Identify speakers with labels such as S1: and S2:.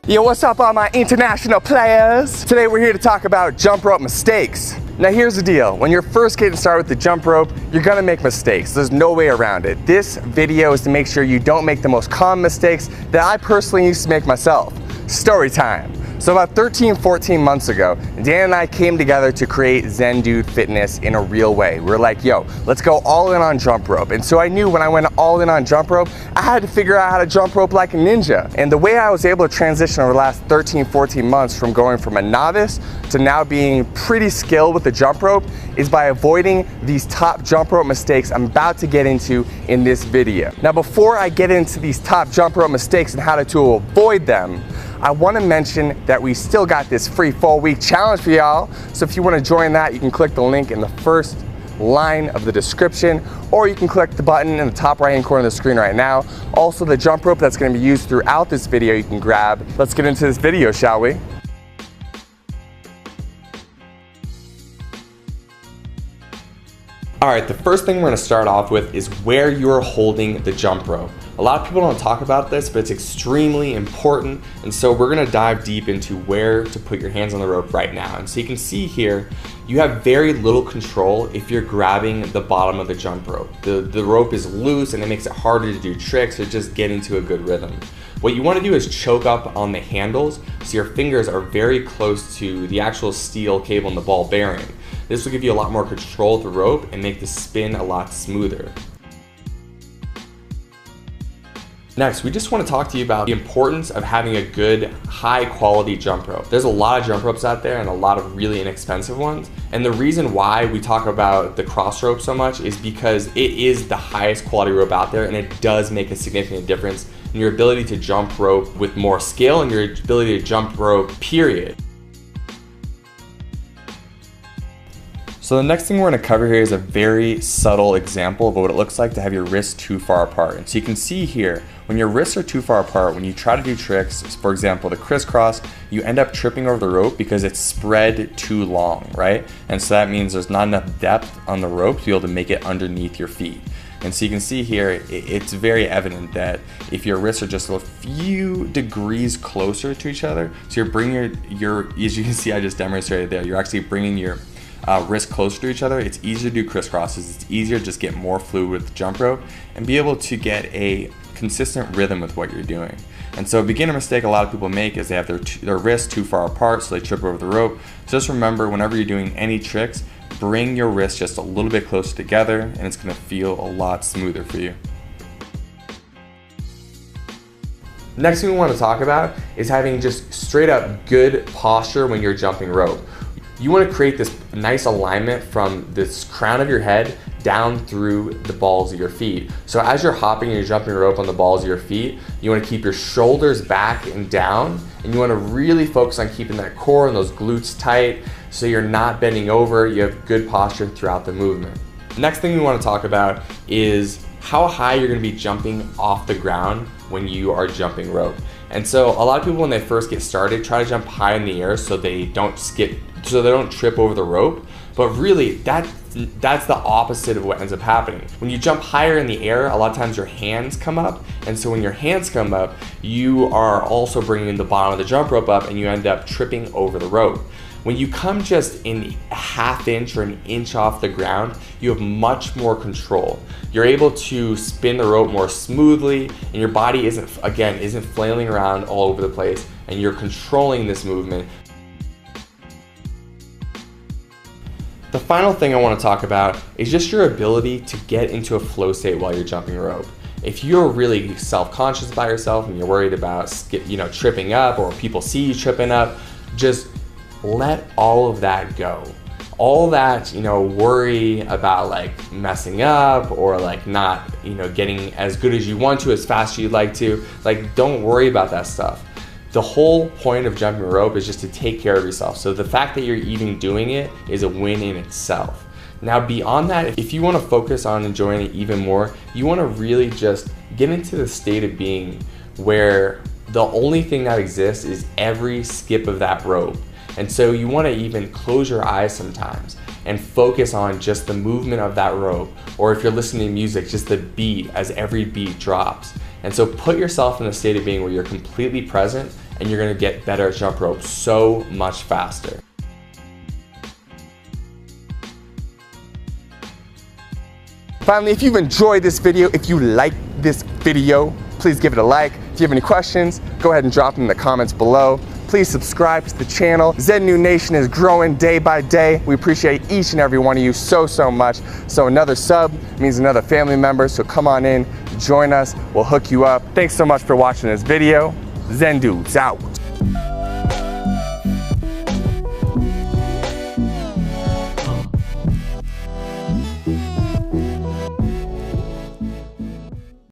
S1: Yo, what's up all my international players? Today we're here to talk about jump rope mistakes. Now here's the deal, when you're first getting started with the jump rope, you're gonna make mistakes. There's no way around it. This video is to make sure you don't make the most common mistakes that I personally used to make myself. Story time. So about 13, 14 months ago, Dan and I came together to create Zen Dude Fitness in a real way. We're like, yo, let's go all in on jump rope. And so I knew when I went all in on jump rope, I had to figure out how to jump rope like a ninja. And the way I was able to transition over the last 13, 14 months from going from a novice to now being pretty skilled with the jump rope is by avoiding these top jump rope mistakes I'm about to get into in this video. Now before I get into these top jump rope mistakes and how to avoid them, I want to mention that we still got this free 4-week challenge for y'all. So if you want to join that, you can click the link in the first line of the description, or you can click the button in the top right hand corner of the screen right now. Also, the jump rope that's going to be used throughout this video you can grab. Let's get into this video, shall we? All right, the first thing we're going to start off with is where you're holding the jump rope. A lot of people don't talk about this, but it's extremely important. And so we're going to dive deep into where to put your hands on the rope right now. And so you can see here, you have very little control if you're grabbing the bottom of the jump rope. The rope is loose and it makes it harder to do tricks or just get into a good rhythm. What you want to do is choke up on the handles so your fingers are very close to the actual steel cable and the ball bearing. This will give you a lot more control of the rope and make the spin a lot smoother. Next, we just want to talk to you about the importance of having a good, high quality jump rope. There's a lot of jump ropes out there and a lot of really inexpensive ones. And the reason why we talk about the cross rope so much is because it is the highest quality rope out there and it does make a significant difference in your ability to jump rope with more skill and your ability to jump rope, period. So the next thing we're going to cover here is a very subtle example of what it looks like to have your wrists too far apart. And so you can see here, when your wrists are too far apart, when you try to do tricks, for example, the crisscross, you end up tripping over the rope because it's spread too long, right? And so that means there's not enough depth on the rope to be able to make it underneath your feet. And so you can see here, it's very evident that if your wrists are just a few degrees closer to each other, so you're bringing as you can see, I just demonstrated there, you're actually bringing your wrists closer to each other, it's easier to do crisscrosses, it's easier to just get more fluid with the jump rope and be able to get a consistent rhythm with what you're doing. And so a beginner mistake a lot of people make is they have their wrists too far apart, so they trip over the rope. So just remember, whenever you're doing any tricks, bring your wrists just a little bit closer together and it's going to feel a lot smoother for you. Next thing we want to talk about is having just straight up good posture when you're jumping rope. You want to create this nice alignment from this crown of your head down through the balls of your feet. So as you're hopping and you're jumping rope on the balls of your feet, you want to keep your shoulders back and down, and you want to really focus on keeping that core and those glutes tight so you're not bending over, you have good posture throughout the movement. Next thing we want to talk about is how high you're going to be jumping off the ground when you are jumping rope. And so a lot of people when they first get started try to jump high in the air so they don't trip over the rope, but really that's the opposite of what ends up happening. When you jump higher in the air, a lot of times your hands come up, and so when your hands come up, you are also bringing the bottom of the jump rope up and you end up tripping over the rope. When you come just in a half inch or an inch off the ground, you have much more control. You're able to spin the rope more smoothly and your body isn't flailing around all over the place, and you're controlling this movement. The final thing I want to talk about is just your ability to get into a flow state while you're jumping rope. If you're really self-conscious about yourself and you're worried about tripping up or people see you tripping up, just let all of that go. All that, worry about like messing up or like not, getting as good as you want to, as fast as you'd like to, like don't worry about that stuff. The whole point of jumping rope is just to take care of yourself. So the fact that you're even doing it is a win in itself. Now beyond that, if you want to focus on enjoying it even more, you want to really just get into the state of being where the only thing that exists is every skip of that rope. And so you want to even close your eyes sometimes and focus on just the movement of that rope. Or if you're listening to music, just the beat as every beat drops. And so put yourself in a state of being where you're completely present and you're gonna get better at jump rope so much faster. Finally, if you've enjoyed this video, if you like this video, please give it a like. If you have any questions, go ahead and drop them in the comments below. Please subscribe to the channel. ZenNu Nation is growing day by day. We appreciate each and every one of you so much. So another sub means another family member, so come on in, join us, we'll hook you up. Thanks so much for watching this video. Zen Dudes out.